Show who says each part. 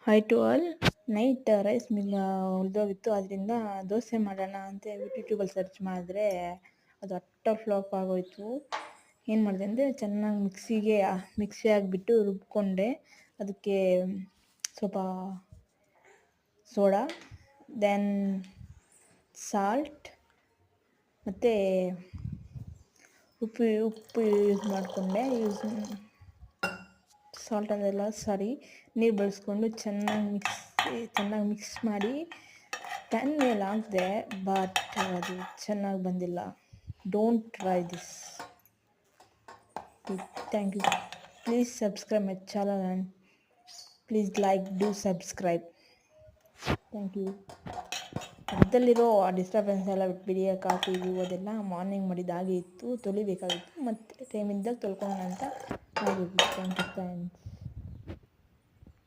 Speaker 1: High to all. Night rice ಉಳಿದೋಗಿತ್ತು, ಅದರಿಂದ ದೋಸೆ ಮಾಡೋಣ ಅಂತ ಹೇಳ್ಬಿಟ್ಟು ಯೂಟ್ಯೂಬಲ್ಲಿ ಸರ್ಚ್ ಮಾಡಿದ್ರೆ ಅದು ಫ್ಲಾಪ್ ಆಗೋಯಿತು. ಏನು ಮಾಡಿದೆ ಅಂದರೆ ಚೆನ್ನಾಗಿ ಮಿಕ್ಸಿ ಆಗಿಬಿಟ್ಟು ರುಬ್ಕೊಂಡೆ. ಅದಕ್ಕೆ ಸ್ವಲ್ಪ ಸೋಡಾ, ದೆನ್ ಸಾಲ್ಟ್ ಮತ್ತು ಉಪ್ಪು ಯೂಸ್ ಮಾಡಿಕೊಂಡೆ. ಸಾಲ್ಟ್ ಅದೆಲ್ಲ ನೀರು ಬಳಸ್ಕೊಂಡು ಚೆನ್ನಾಗಿ ಮಿಕ್ಸ್ ಮಾಡಿ ಪ್ಯಾನ್ ಮೇಲೆ ಹಾಕಿದೆ. ಬಟ್ ಅದು ಚೆನ್ನಾಗಿ ಬಂದಿಲ್ಲ. Don't try this. Thank you. Please subscribe my channel and please do subscribe. Thank you. ಅದರಲ್ಲಿರೋ ಡಿಸ್ಟರ್ಬೆನ್ಸ್ ಎಲ್ಲ ಬಿಟ್ಬಿಡಿ. ಕಾಫಿ ಅದೆಲ್ಲ ಮಾರ್ನಿಂಗ್ ಮಾಡಿದ್ದು ಹಾಗೆ ಇತ್ತು, ತೊಳಿಬೇಕಾಗಿತ್ತು, ಮತ್ತು ಟೈಮ್ ಇದ್ದಾಗ ತೊಳ್ಕೊಳ್ಳೋಣ ಅಂತ ಆಗಿತ್ತು. Thank you friends.